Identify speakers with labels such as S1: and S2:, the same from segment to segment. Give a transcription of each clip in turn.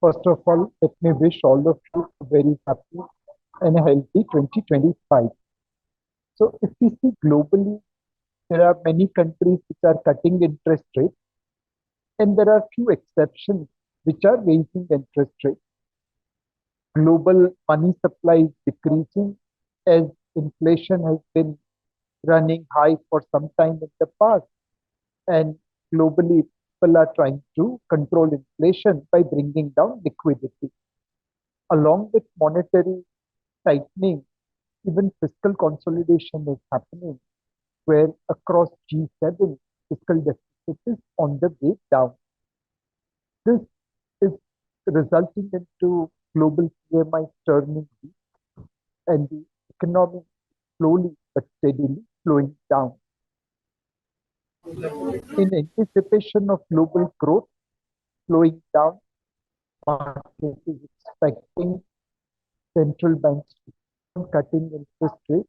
S1: First of all, let me wish all of you a very happy and a healthy 2025. So, if we see globally, there are many countries which are cutting interest rates, and there are few exceptions which are raising interest rates. Global money supply is decreasing as inflation has been running high for some time in the past, and globally, people are trying to control inflation by bringing down liquidity. Along with monetary tightening, even fiscal consolidation is happening, where across G7, fiscal deficit is on the way down. This is resulting into global PMI turning weak and the economy slowly but steadily slowing down. In anticipation of global growth slowing down, market is expecting central banks to keep on cutting interest rates.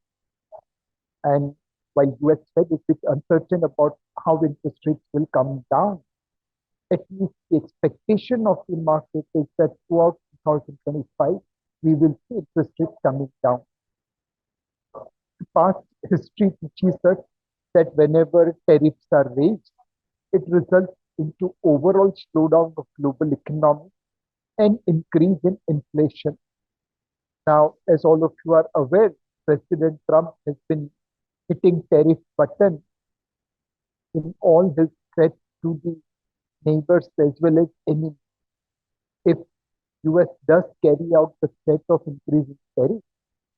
S1: And while US Fed is a bit uncertain about how interest rates will come down, at least the expectation of the market is that throughout 2025, we will see interest rates coming down. Past history teaches us that whenever tariffs are raised, it results into overall slowdown of global economy and increase in inflation. Now, as all of you are aware, President Trump has been hitting tariff button in all his threats to the neighbors as well as enemies. If US does carry out the threat of increasing tariffs,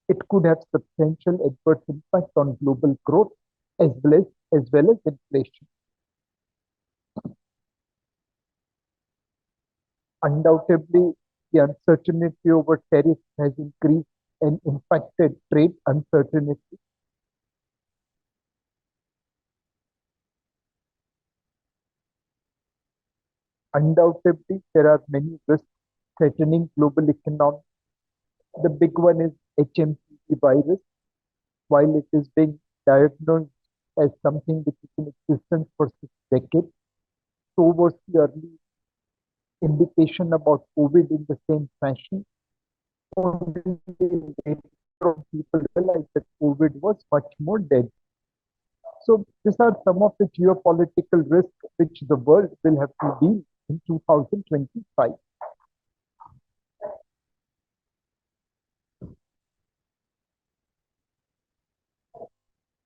S1: it could have substantial adverse impact on global growth as well as inflation. Undoubtedly, the uncertainty over tariffs has increased and impacted trade uncertainty. Undoubtedly, there are many risks threatening global economy. The big one is HMPV virus. While it is being diagnosed as something which is in existence for 6 decades, so was the early indication about COVID in the same fashion. Only later on people realized that COVID was much more deadly. So these are some of the geopolitical risks which the world will have to deal in 2025.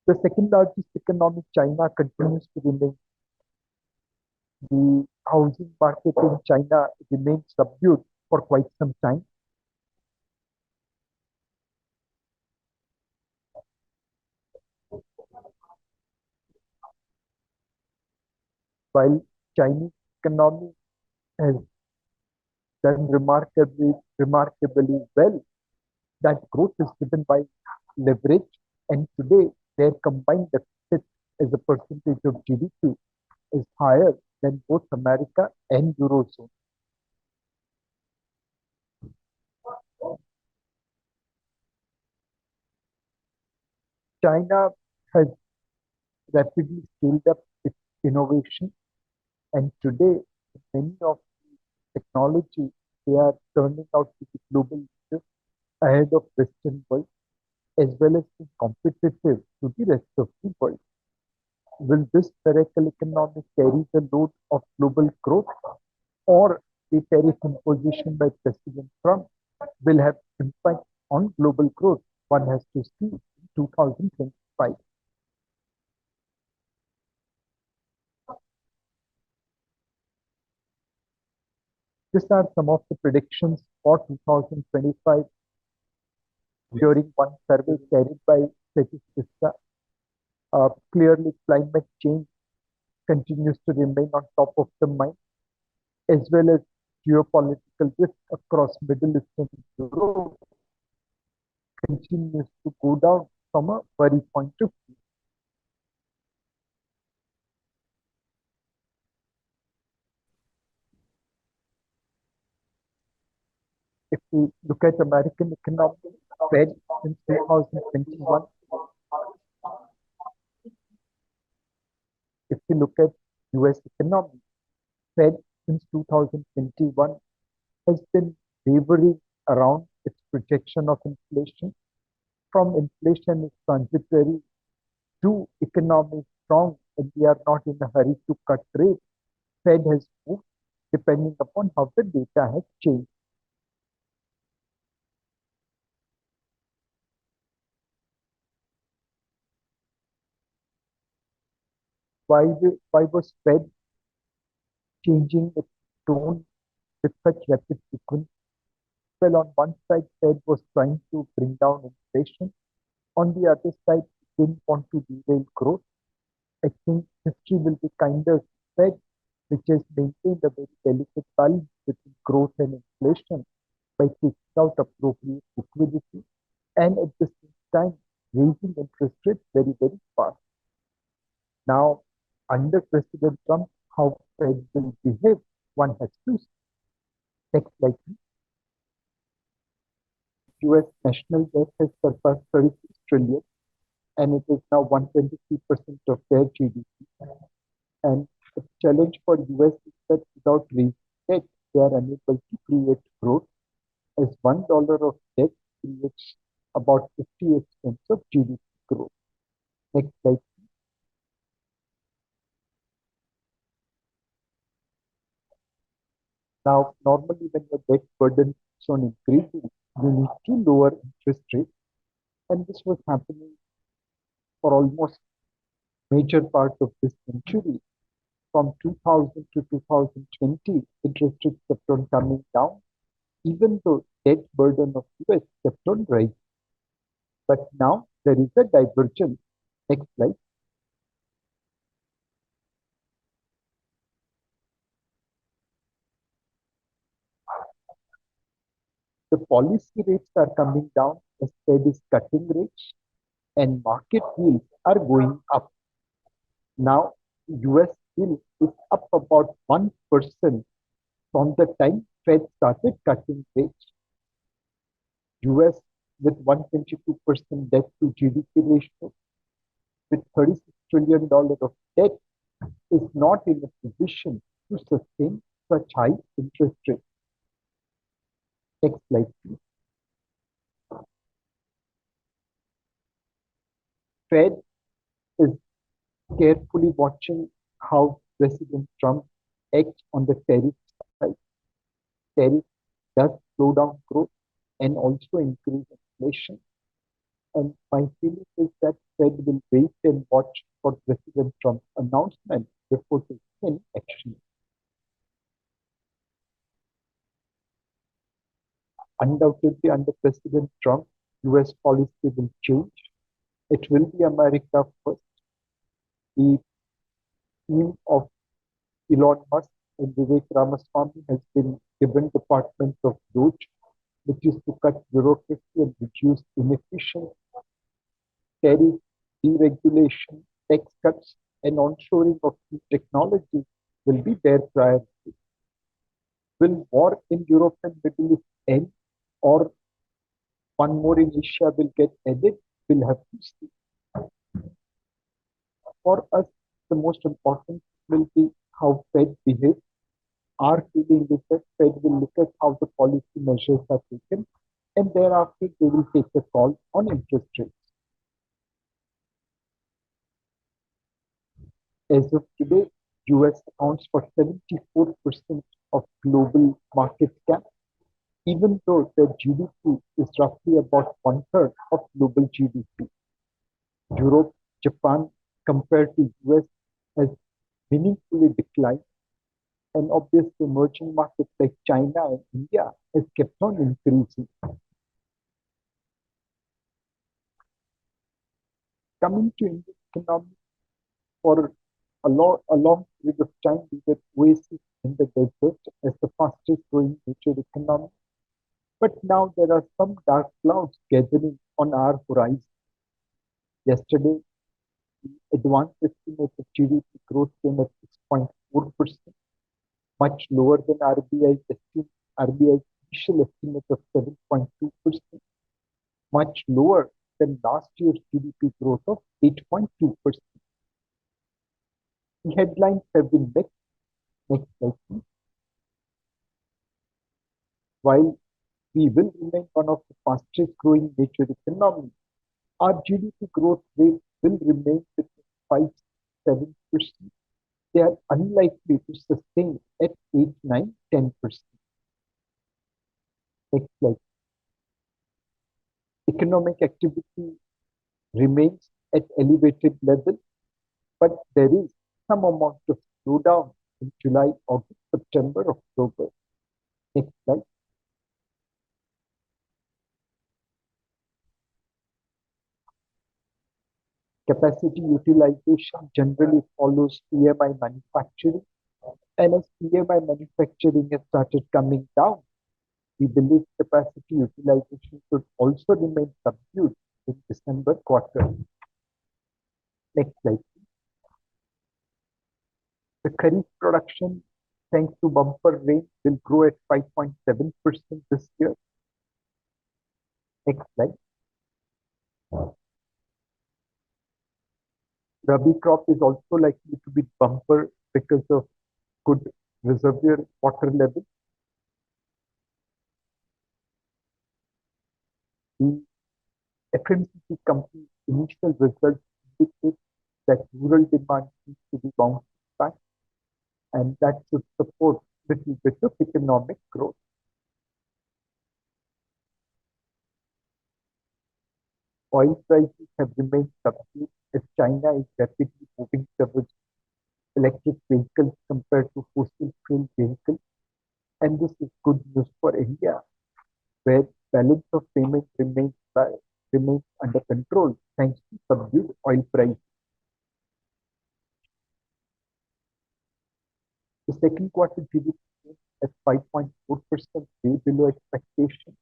S1: The second largest economy, China, continues to remain. The housing market in China remains subdued for quite some time, while Chinese economy has done remarkably well. That growth is driven by leverage, and today their combined deficit as a percentage of GDP is higher than both America and Eurozone. China has rapidly scaled up its innovation, and today many of the technology they are turning out to be global leaders ahead of Western world as well as being competitive to the rest of the world. Will this miracle economy carry the load of global growth, or the tariff imposition by President Trump will have impact on global growth? One has to see in 2025. These are some of the predictions for 2025 during one survey carried by Statista. Clearly, climate change continues to remain on top of the mind, as well as geopolitical risk across Middle East and Europe continues to go down from a worry point of view. If we look at American economy, Fed since 2021, if we look at US economy, Fed since 2021 has been wavering around its projection of inflation. From inflation is transitory to economy strong and we are not in a hurry to cut rates. Fed has moved depending upon how the data has changed. Why was Fed changing its tone with such rapid frequency? Well, on one side, Fed was trying to bring down inflation. On the other side, it didn't want to derail growth. I think history will be kinder to Fed, which has maintained a very delicate balance between growth and inflation by taking out appropriate liquidity and at the same time raising interest rates very, very fast. Now, under President Trump, how Fed will behave, one has to see. Next slide, please. US national debt has surpassed 36 trillion and it is now 123% of their GDP. And the challenge for US is that without raising debt, they are unable to create growth as $1 of debt creates about 58 cents of GDP growth. Next slide. Now, normally when your debt burden keeps on increasing, you need to lower interest rates. And this was happening for almost major part of this century. From 2000 to 2020, interest rates kept on coming down, even though debt burden of US kept on rising. But now there is a divergence. Next slide. The policy rates are coming down as Fed is cutting rates and market yields are going up. Now, US yield is up about 1% from the time Fed started cutting rates. US with 122% debt to GDP ratio, with $36 trillion of debt, is not in a position to sustain such high interest rates. Next slide, please. Fed is carefully watching how President Trump acts on the tariff side. Tariff does slow down growth and also increase inflation. And my feeling is that Fed will wait and watch for President Trump's announcement before taking any action. Undoubtedly, under President Trump, US policy will change. It will be America first. The team of Elon Musk and Vivek Ramaswamy has been given Department of Doge, which is to cut bureaucracy and reduce inefficiency, tariff deregulation, tax cuts, and onshoring of new technology will be their priority. Will war in Europe and Middle East end, or one more in Asia will get added? We'll have to see. For us, the most important will be how Fed behaves. Our feeling is that Fed will look at how the policy measures are taken, and thereafter they will take a call on interest rates. As of today, US accounts for 74% of global market cap, even though their GDP is roughly about one third of global GDP. Europe, Japan, compared to US, has meaningfully declined, and obviously emerging markets like China and India has kept on increasing. Coming to Indian economy, for a long period of time, we were oasis in the desert as the fastest growing major economy. But now there are some dark clouds gathering on our horizon. Yesterday, the advanced estimate of GDP growth came at 6.4%, much lower than RBI's initial estimate of 7.2%, much lower than last year's GDP growth of 8.2%. The headlines have been mixed. Next slide, please. While we will remain one of the fastest growing major economies, our GDP growth rate will remain between 5 7%. They are unlikely to sustain at 8, 9, 10%. Next slide. Economic activity remains at elevated level, but there is some amount of slowdown in July, August, September, October. Next slide. Capacity utilization generally follows PMI manufacturing, and as PMI manufacturing has started coming down, we believe capacity utilization should also remain subdued in December quarter. Next slide. The kharif production, thanks to bumper rain, will grow at 5.7% this year. Next slide. Rabi crop is also likely to be bumper because of good reservoir water level. The FMCG company's initial results indicate that rural demand seems to be bouncing back, and that should support little bit of economic growth. Oil prices have remained subdued as China is rapidly moving towards electric vehicles compared to fossil fuel vehicles. And this is good news for India, where balance of payment remains under control thanks to subdued oil price. The second quarter GDP came at 5.4%, way below expectation,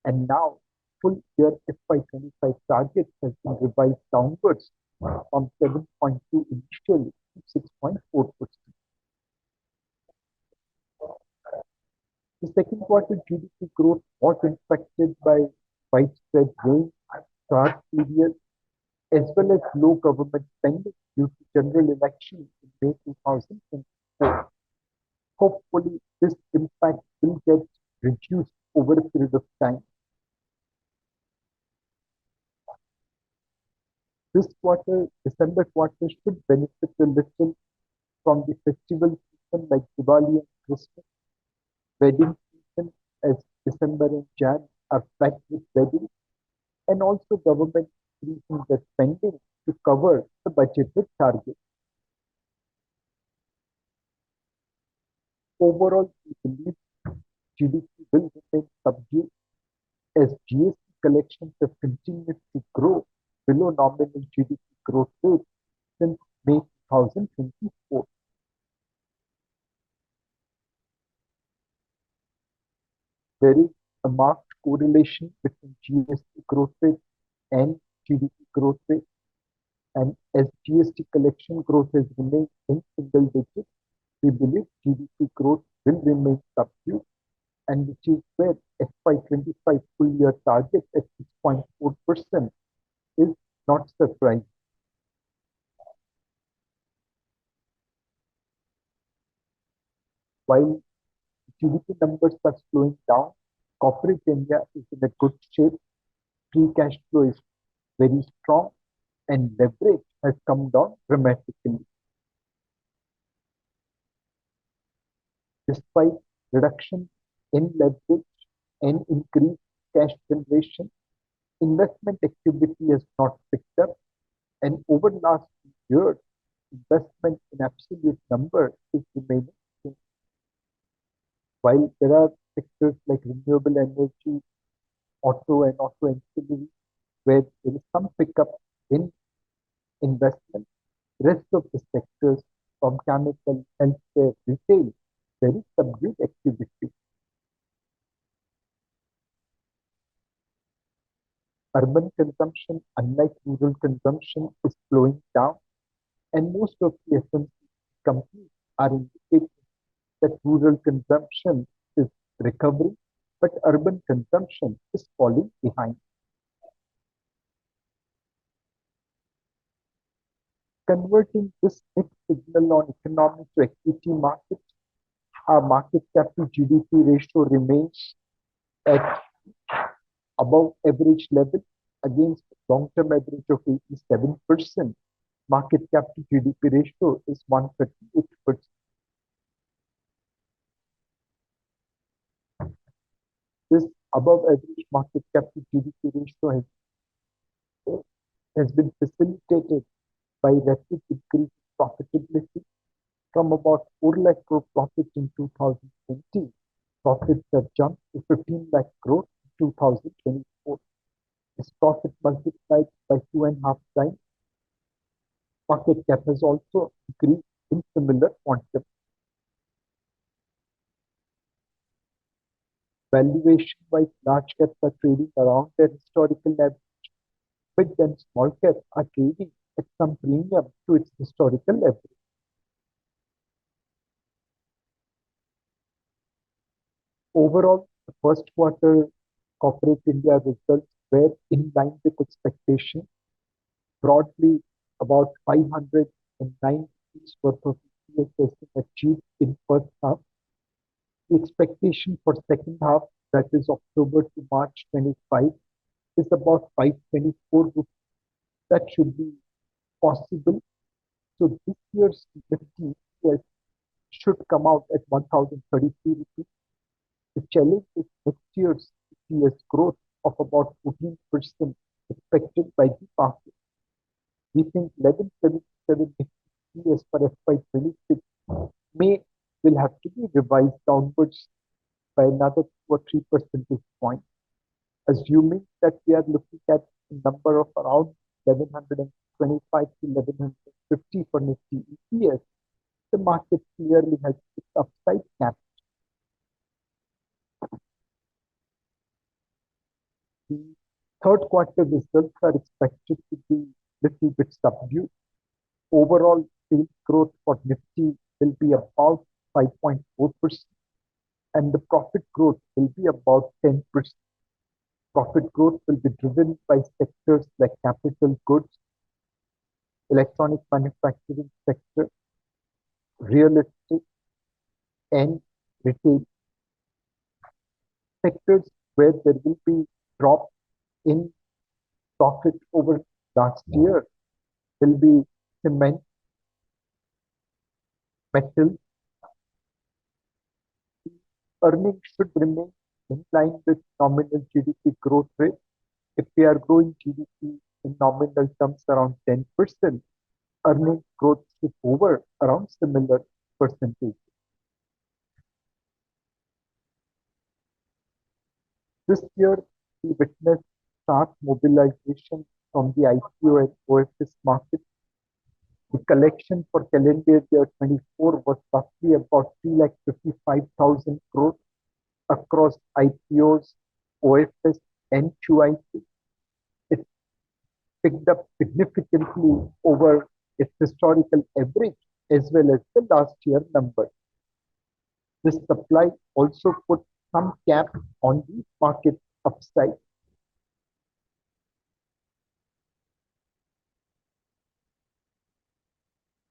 S1: and now full year FY25 target has been revised downwards from 7.2 initially to 6.4%. The second quarter GDP growth was impacted by widespread rain, drought period, as well as low government spending due to general elections in May 2024. Hopefully, this impact will get reduced over a period of time. This quarter, December quarter, should benefit a little from the festival season like Diwali and Christmas. Wedding season, as December and Jan are packed with weddings, and also government increasing their spending to cover the budgeted target. Overall, we believe GDP will remain subdued as GST collections have continued to grow below nominal GDP growth rate since May 2024. There is a marked correlation between GST growth rate and GDP growth rate, and as GST collection growth has remained in single digits, we believe GDP growth will remain subdued, and which is where FY25 full year target at 6.4% is not surprising. While GDP numbers are slowing down, corporate India is in a good shape. Free cash flow is very strong, and leverage has come down dramatically. Despite reduction in leverage and increased cash generation, investment activity has not picked up, and over the last few years, investment in absolute number is remaining same. While there are sectors like renewable energy, auto and auto ancillary, where there is some pickup in investment, rest of the sectors from chemical, healthcare, retail, there is subdued activity. Urban consumption, unlike rural consumption, is slowing down, and most of the FMCG companies are indicating that rural consumption is recovering, but urban consumption is falling behind. Converting this mixed signal on economic to equity markets, our market cap to GDP ratio remains at above average level against long-term average of 87%. Market cap to GDP ratio is 138%. This above average market cap to GDP ratio has been facilitated by rapid increase in profitability from about 4 lakh crore profit in 2020. Profits have jumped to 15 lakh crore in 2024. Its profit multiplied by 2.5 times. Market cap has also increased in similar quantum. Valuation-wise, large caps are trading around their historical average, mid and small caps are trading at some premium to its historical average. Overall, the first quarter corporate India results were in line with expectation. Broadly, about 509 rupees worth of EPS has been achieved in first half. The expectation for second half, that is October to March 25, is about 524 rupees. That should be possible. So this year's Nifty EPS should come out at 1033 rupees. The challenge is next year's EPS growth of about 14% expected by the market. We think 1177 EPS for FY26 may will have to be revised downwards by another 2 or 3 percentage points, assuming that we are looking at a number of around 1125 to 1150 for Nifty EPS. The market clearly has its upside cap. The third quarter results are expected to be little bit subdued. Overall sales growth for Nifty will be about 5.4%, and the profit growth will be about 10%. Profit growth will be driven by sectors like capital goods, electronic manufacturing sector, real estate, and retail. Sectors where there will be drop in profit over last year will be cement, metal. Earnings should remain in line with nominal GDP growth rate. If we are growing GDP in nominal terms around 10%, earnings growth should hover around similar percentage. This year, we witnessed sharp mobilization from the IPO and OFS market. The collection for calendar year 24 was roughly about 355,000 crores across IPOs, OFS, and QIP. It picked up significantly over its historical average as well as the last year number. This supply also put some cap on the market upside.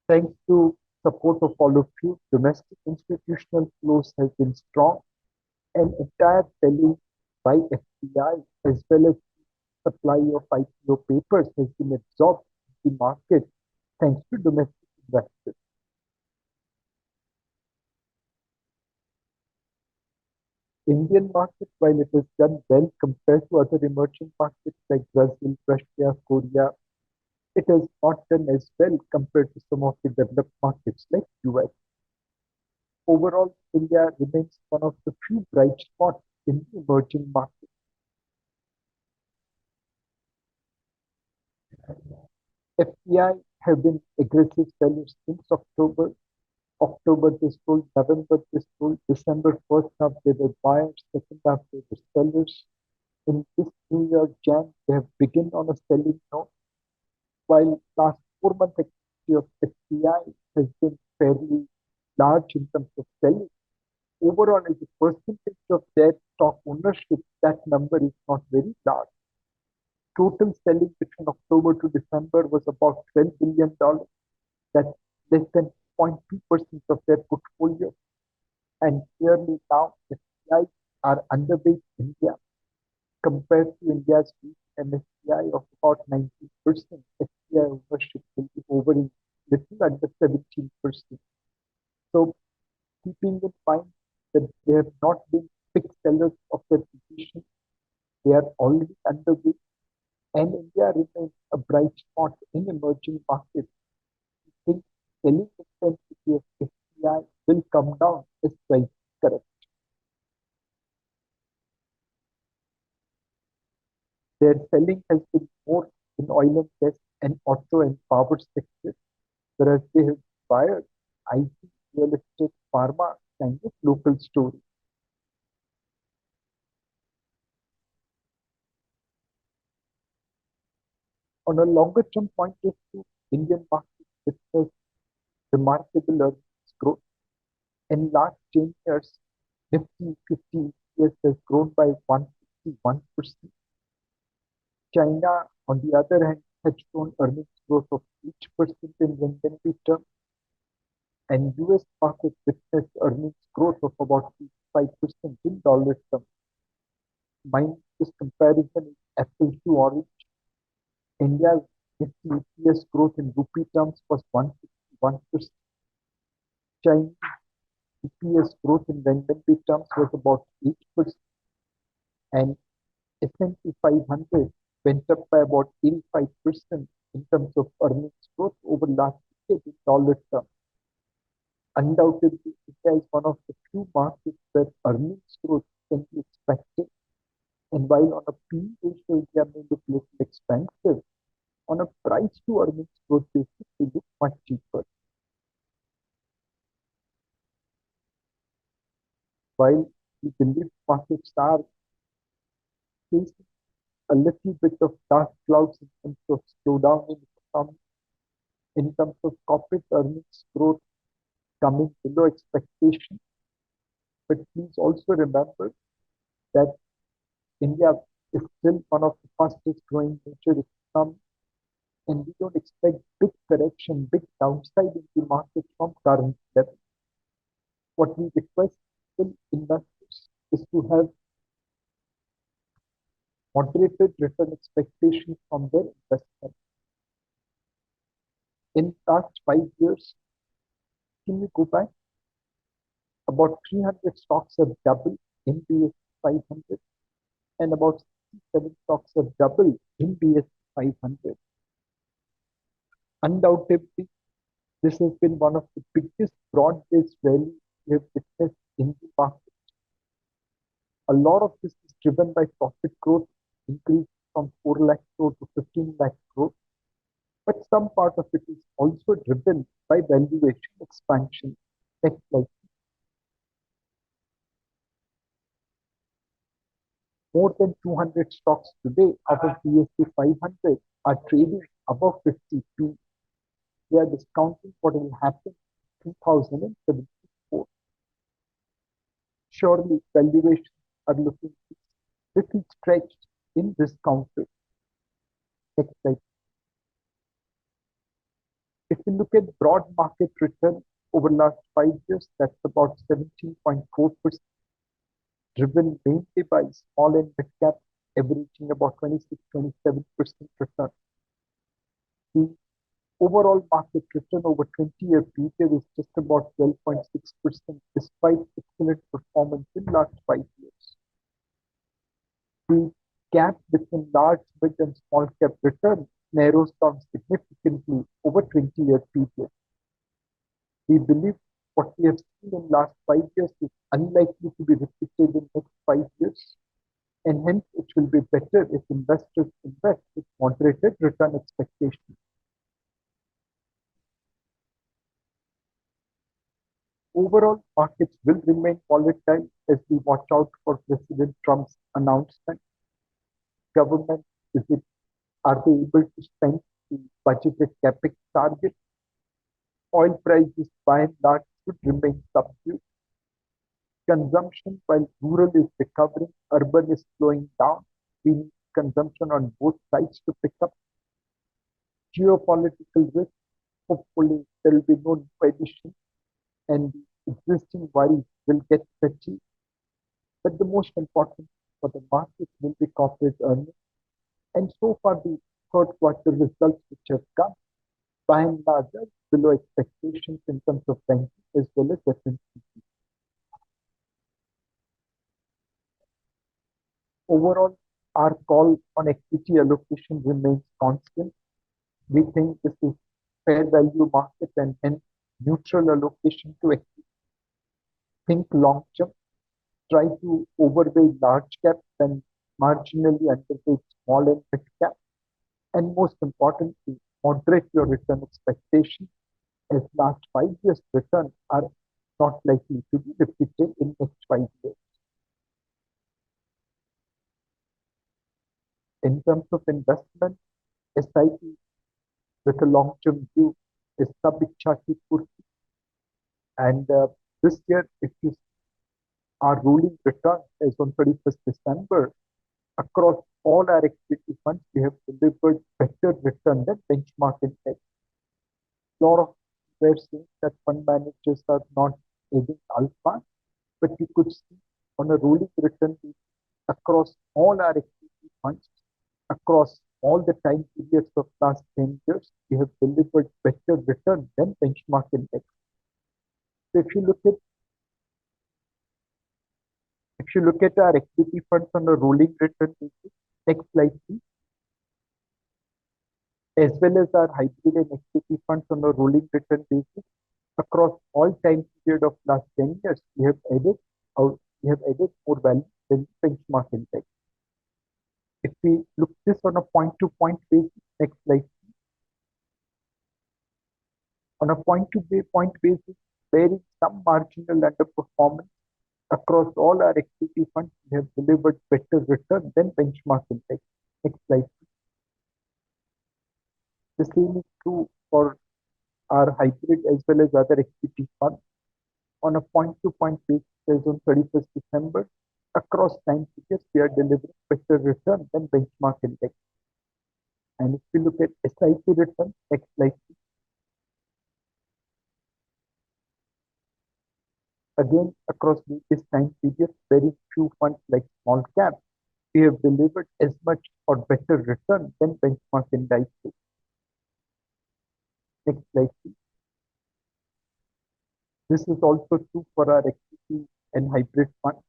S1: Thanks to support of all of you, domestic institutional flows have been strong, and entire selling by FPI as well as supply of IPO papers has been absorbed in the market thanks to domestic investors. Indian market, while it has done well compared to other emerging markets like Brazil, Russia, Korea, it has not done as well compared to some of the developed markets like US. Overall, India remains one of the few bright spots in the emerging markets. FPI have been aggressive sellers since October. October they sold, November they sold, December first half they were buyers, second half they were sellers. In this New Year, Jan, they have begun on a selling note, while last 4 month activity of FPI has been fairly large in terms of selling. Overall, as a percentage of their stock ownership, that number is not very large. Total selling between October to December was about $12 billion. That's less than 0.2% of their portfolio. And clearly now, FPI are underweight India compared to India's weak MSCI of about 19%. FDI ownership will be over in little under 17%. So keeping in mind that they have not been big sellers of their position, they are already underweight, and India remains a bright spot in emerging markets. I think selling intensity of FDI will come down as prices correct. Their selling has been more in oil and gas and auto and power sectors, whereas they have acquired IT, real estate, pharma kind of local stories. On a longer term point of view, Indian market witnessed remarkable earnings growth. In last 10 years, Nifty 50 EPS has grown by 151%. China, on the other hand, has shown earnings growth of 8% in renminbi terms, and US market witnessed earnings growth of about 5% in dollar terms. Mind this comparison is apple to orange. India's Nifty EPS growth in rupee terms was 151%. Chinese EPS growth in renminbi terms was about 8%, and S&P 500 went up by about 85% in terms of earnings growth over last decade in dollar terms. Undoubtedly, India is one of the few markets where earnings growth can be expected. And while on a P/E ratio, India may look little expensive, on a price to earnings growth basis, they look much cheaper. While we believe markets are facing a little bit of dark clouds in terms of slowdown in economy, in terms of corporate earnings growth coming below expectation. But please also remember that India is still one of the fastest growing major economies, and we don't expect big correction, big downside in the market from current levels. What we request still investors is to have moderated return expectations from their investment. In past 5 years, can you go back? About 300 stocks have doubled in BS 500, and about 67 stocks have doubled in BS 500. Undoubtedly, this has been one of the biggest broad-based rallies we have witnessed in the market. A lot of this is driven by profit growth, increase from 4 lakh crore to 15 lakh crore, but some part of it is also driven by valuation expansion. Next slide. More than 200 stocks today out of BSE 500 are trading above 50 P. They are discounting what will happen in 2074. Surely valuations are looking little stretched in this counter. Next slide. If you look at broad market return over last 5 years, that's about 17.4%, driven mainly by small and mid cap, averaging about 26-27% return. The overall market return over 20-year period is just about 12.6%, despite excellent performance in last 5 years. The gap between large, mid, and small cap return narrows down significantly over 20-year period. We believe what we have seen in last 5 years is unlikely to be repeated in next 5 years, and hence it will be better if investors invest with moderated return expectations. Overall, markets will remain volatile as we watch out for President Trump's announcement. Government, are they able to spend the budgeted capex target? Oil prices by and large should remain subdued. Consumption, while rural is recovering, urban is slowing down. We need consumption on both sides to pick up. Geopolitical risk, hopefully there will be no new addition and the existing worries will get settled. But the most important for the market will be corporate earnings. And so far, the third quarter results which have come by and large are below expectations in terms of banking as well as FMCG. Overall, our call on equity allocation remains constant. We think this is fair value market and hence neutral allocation to equity. Think long term, try to overweight large caps and marginally underweight small and mid cap. And most importantly, moderate your return expectations as last 5 years return are not likely to be repeated in next 5 years. In terms of investment, SIP with a long-term view is sub-Ichhati Purti. And this year, if you our ruling return as on 31st December, across all our equity funds, we have delivered better return than benchmark index. A lot of were saying that fund managers are not aiding alpha, but you could see on a rolling return basis across all our equity funds, across all the time periods of last 10 years, we have delivered better return than benchmark index. So if you look at our equity funds on a rolling return basis, next slide please, as well as our hybrid and equity funds on a rolling return basis, across all time period of last 10 years, we have added more value than benchmark index. If we look this on a point-to-point basis, next slide. On a point-to-point basis, there is some marginal underperformance across all our equity funds. We have delivered better return than benchmark index. Next slide. The same is true for our hybrid as well as other equity funds. On a point-to-point basis, as on 31st December, across time periods, we are delivering better return than benchmark index. And if we look at SIP return, next slide. Again, across this time period, very few funds like small cap, we have delivered as much or better return than benchmark indices. Next slide, please. This is also true for our equity and hybrid funds.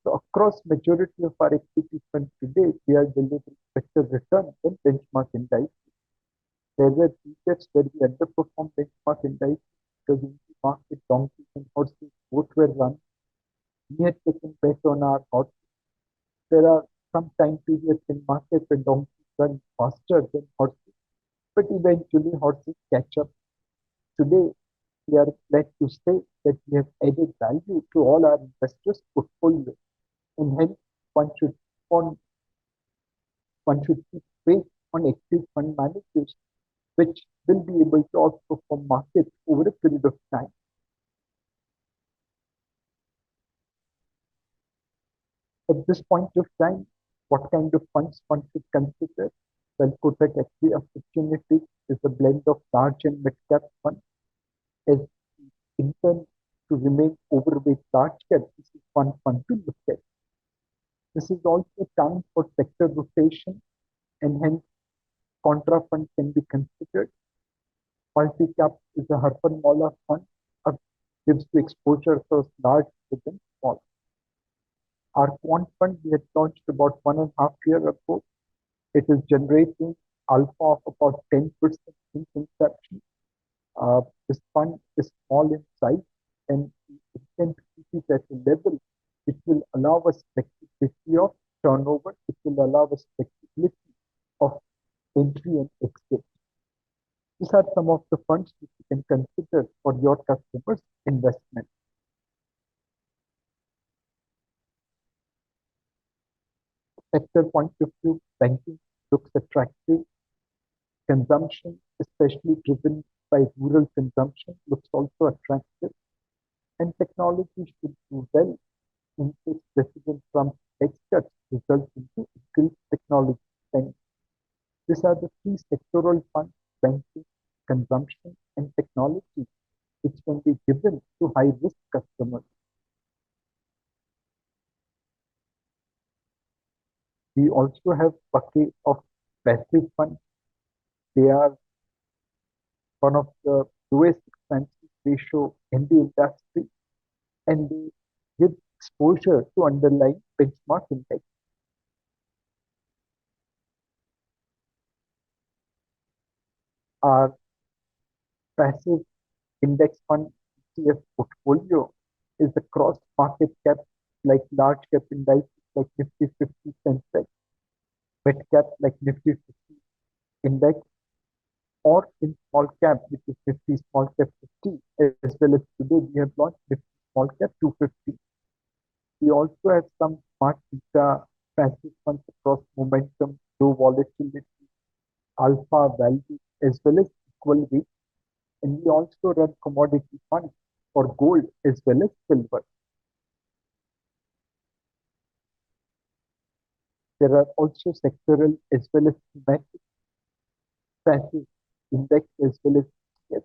S1: So across majority of our equity funds today, we are delivering better return than benchmark indices. There were periods where we underperformed benchmark indices because in the market, donkeys and horses both were run. We had taken bet on our horses. There are some time periods in market when donkeys run faster than horses, but eventually horses catch up. Today, we are glad to say that we have added value to all our investors' portfolio, and hence one should on one should keep faith on active fund managers, which will be able to outperform markets over a period of time. At this point of time, what kind of funds one should consider? Well, Kotak Equity Opportunities is a blend of large and mid-cap funds. As we intend to remain overweight large cap, this is one fund to look at. This is also time for sector rotation, and hence contra fund can be considered. Multi-cap is a Harpanwala fund, gives you exposure across large within small. Our quant fund we had launched about 1.5 years ago. It is generating alpha of about 10% since inception. This fund is small in size and we intend to keep it at a level which will allow us flexibility of turnover, which will allow us flexibility of entry and exit. These are some of the funds which you can consider for your customers' investment. Sector point of view, banking looks attractive. Consumption, especially driven by rural consumption, looks also attractive. And technology should do well in case President Trump's tax cuts result into increased technology spending. These are the three sectoral funds: banking, consumption, and technology, which can be given to high-risk customers. We also have bucket of passive funds. They are one of the lowest expense ratio in the industry, and they give exposure to underlying benchmark index. Our passive index fund ETF portfolio is across market cap like large cap indices like Nifty 50 Sensex, mid cap like Nifty 50 index, or in small cap, which is Nifty small cap 50, as well as today we have launched Nifty small cap 250. We also have some smart beta passive funds across momentum, low volatility, alpha value, as well as equal weight. And we also run commodity funds for gold as well as silver. There are also sectoral as well as thematic passive index as well as ETFs.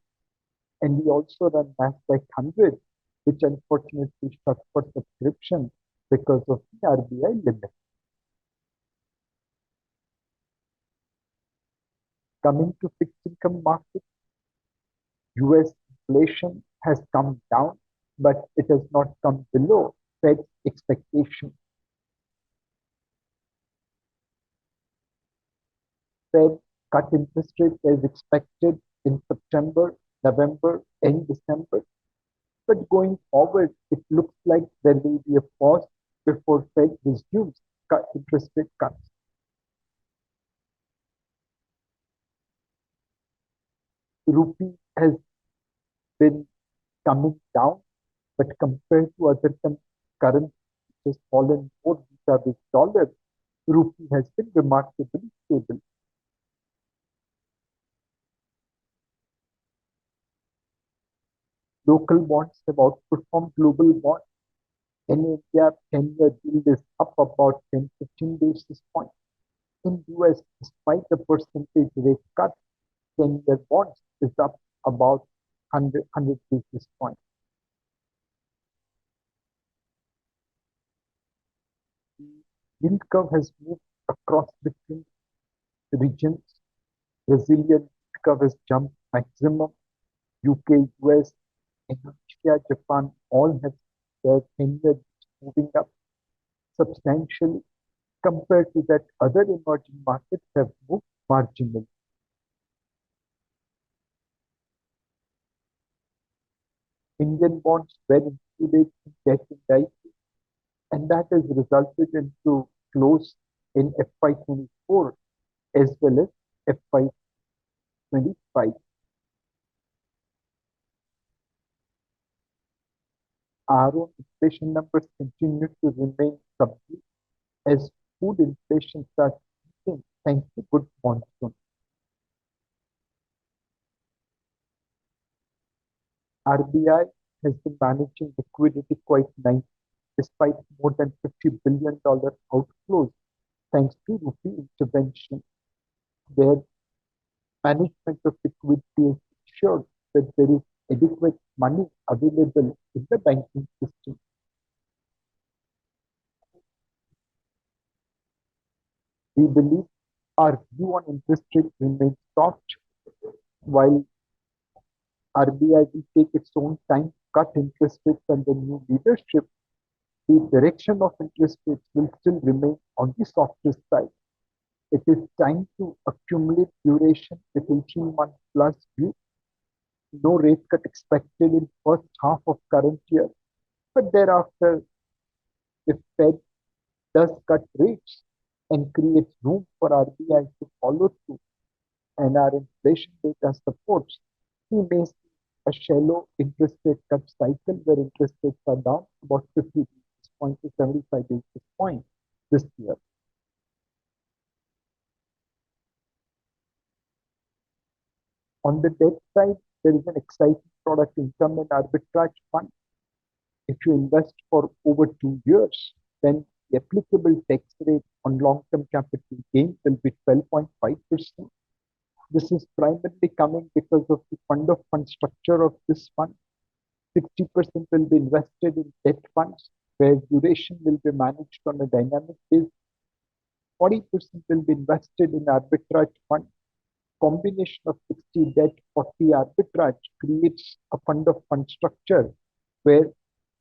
S1: And we also run Nasdaq 100, which unfortunately shut for subscription because of the RBI limit. Coming to fixed income market, US inflation has come down, but it has not come below Fed's expectation. Fed cut interest rate as expected in September, November, and December. But going forward, it looks like there will be a pause before Fed resumes interest rate cuts. Rupee has been coming down, but compared to other currencies, which has fallen more vis-a-vis dollar, rupee has been remarkably stable. Local bonds have outperformed global bonds. In India, 10-year yield is up about 10-15 basis points. In US, despite the percentage rate cut, 10-year bonds is up about 100 basis points. The yield curve has moved across different regions. Brazilian yield curve has jumped maximum. UK, US, Indonesia, Japan all have their 10-year moving up substantially. Compared to that, other emerging markets have moved marginally. Indian bonds were included in debt indices, and that has resulted into flows in FY24 as well as FY25. Our own inflation numbers continue to remain subdued as food inflation starts easing thanks to good monsoon. RBI has been managing liquidity quite nicely despite more than $50 billion outflows thanks to rupee intervention. Their management of liquidity has ensured that there is adequate money available in the banking system. We believe our view on interest rates remains soft while RBI will take its own time to cut interest rates under new leadership. The direction of interest rates will still remain on the softer side. It is time to accumulate duration with 18-month plus view. No rate cut expected in first half of current year, but thereafter, if Fed does cut rates and creates room for RBI to follow through, and our inflation data supports, we may see a shallow interest rate cut cycle where interest rates are down about 50 basis points to 75 basis points this year. On the debt side, there is an exciting product income and arbitrage fund. If you invest for over 2 years, then the applicable tax rate on long-term capital gain will be 12.5%. This is primarily coming because of the fund of fund structure of this fund. 60% will be invested in debt funds where duration will be managed on a dynamic basis. 40% will be invested in arbitrage fund. Combination of 60 debt, 40 arbitrage creates a fund of fund structure where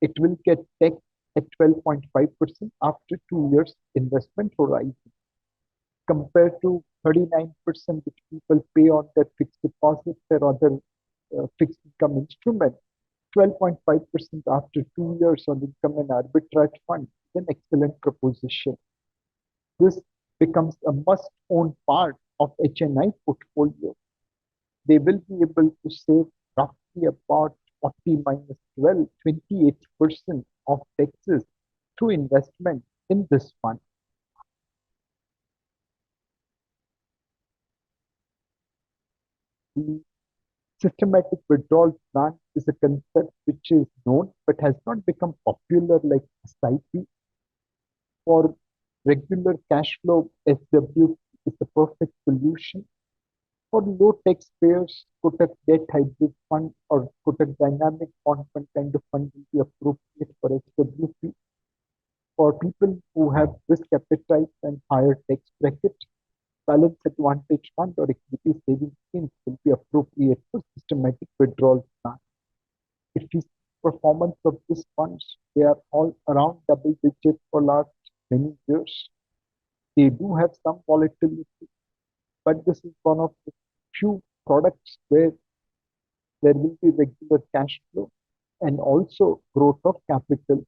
S1: it will get taxed at 12.5% after 2 years investment horizon compared to 39% which people pay on their fixed deposits or other fixed income instrument. 12.5% after 2 years on income and arbitrage fund is an excellent proposition. This becomes a must-own part of HNI portfolio. They will be able to save roughly about 40 minus 12, 28% of taxes through investment in this fund. The systematic withdrawal plan is a concept which is known but has not become popular like SIP. For regular cash flow, SW is the perfect solution. For low taxpayers, Kotak Debt Hybrid Fund or Kotak Dynamic Bond Fund kind of fund will be appropriate for SWP. For people who have risk appetite and higher tax bracket, balance advantage fund or equity savings schemes will be appropriate for systematic withdrawal plan. If you see performance of these funds, they are all around double digit for last many years. They do have some volatility, but this is one of the few products where there will be regular cash flow and also growth of capital,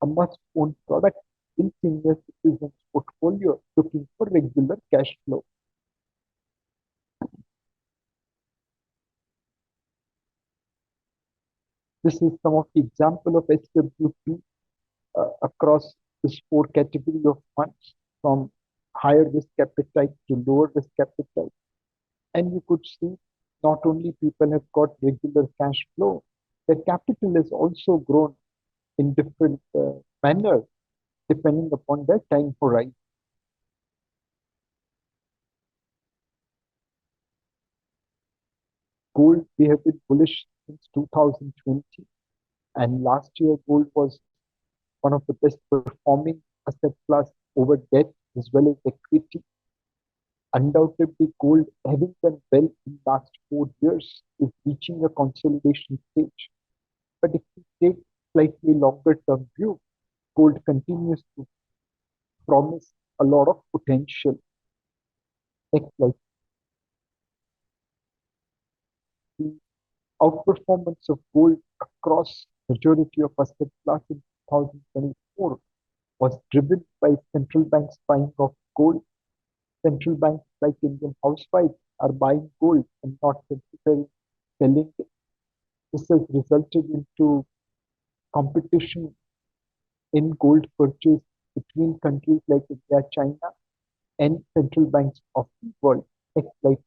S1: a must-own product in senior citizens' portfolio looking for regular cash flow. This is some of the example of SWP across this four category of funds from higher risk appetite to lower risk appetite. And you could see not only people have got regular cash flow, their capital has also grown in different manner depending upon their time horizon. Gold, we have been bullish since 2020, and last year gold was one of the best performing asset class over debt as well as equity. Undoubtedly, gold, having done well in last 4 years, is reaching a consolidation stage. But if we take slightly longer term view, gold continues to promise a lot of potential. Next slide. The outperformance of gold across majority of asset class in 2024 was driven by central banks buying of gold. Central banks like Indian housewives are buying gold and not necessarily selling it. This has resulted into competition in gold purchase between countries like India, China, and central banks of the world. Next slide.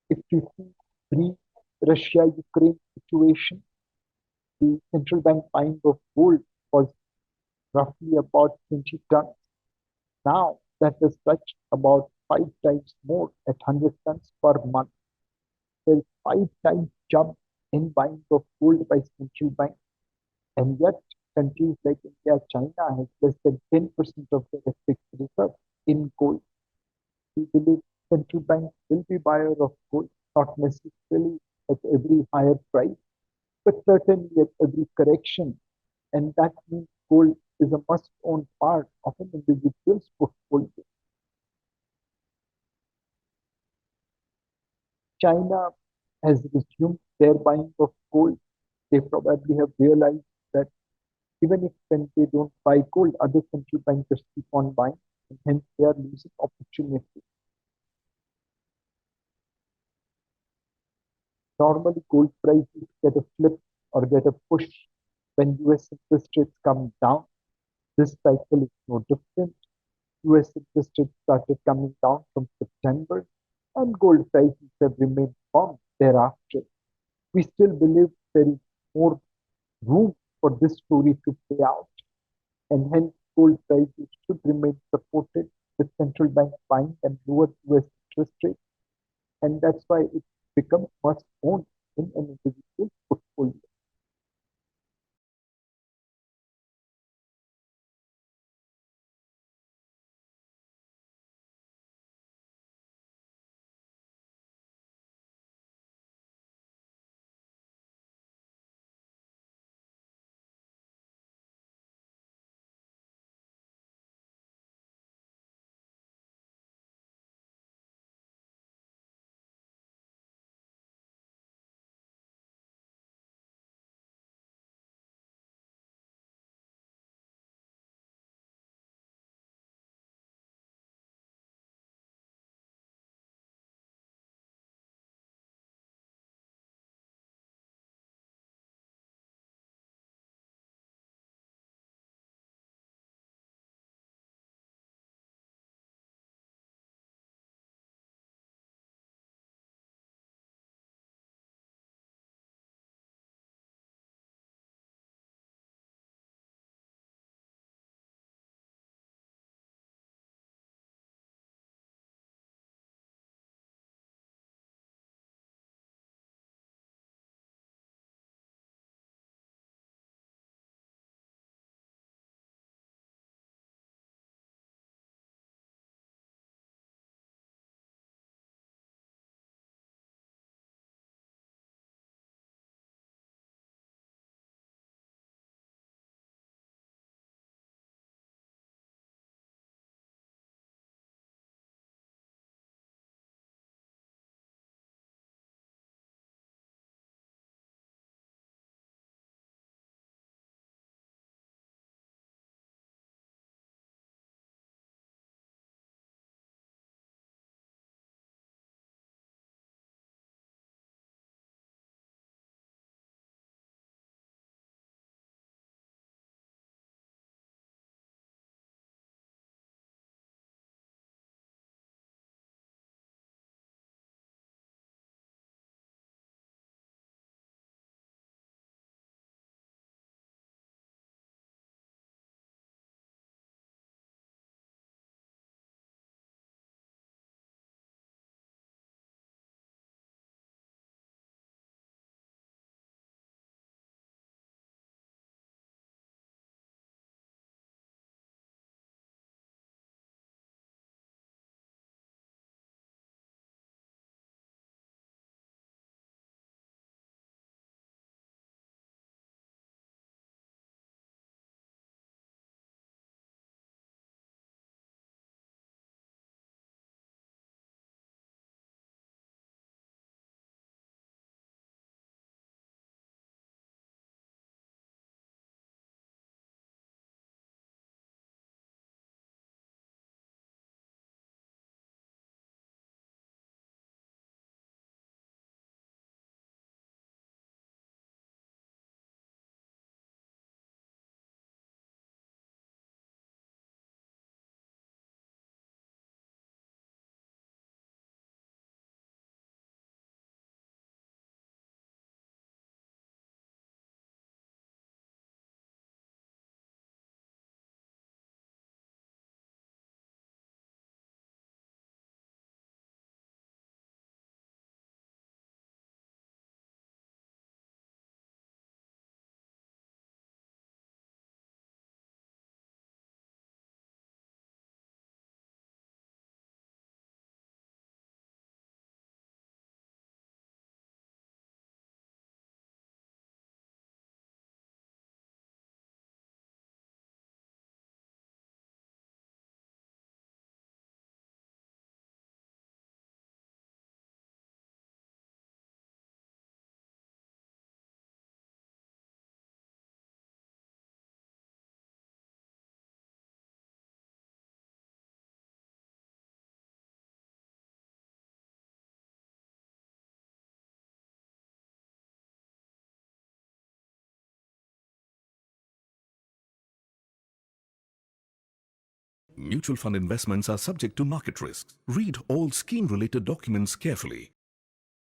S1: If you see pre-Russia-Ukraine situation, the central bank buying of gold was roughly about 20 tons. Now that has touched about 5 times more at 100 tons per month. There's 5 times jump in buying of gold by central bank, and yet countries like India, China has less than 10% of their fixed reserve in gold. We believe central banks will be buyer of gold, not necessarily at every higher price, but certainly at every correction. And that means gold is a must-own part of an individual's portfolio. China has resumed their buying of gold. They probably have realized that even if when they don't buy gold, other central bankers keep on buying, and hence they are losing opportunity. Normally, gold prices get a flip or get a push when US interest rates come down. This cycle is no different. US interest rates started coming down from September, and gold prices have remained firm thereafter. We still believe there is more room for this story to play out, and hence gold prices should remain supported with central banks buying and lower US interest rates, and that's why it becomes must own in an individual portfolio.
S2: Mutual fund investments are subject to market risks. Read all scheme-related documents carefully.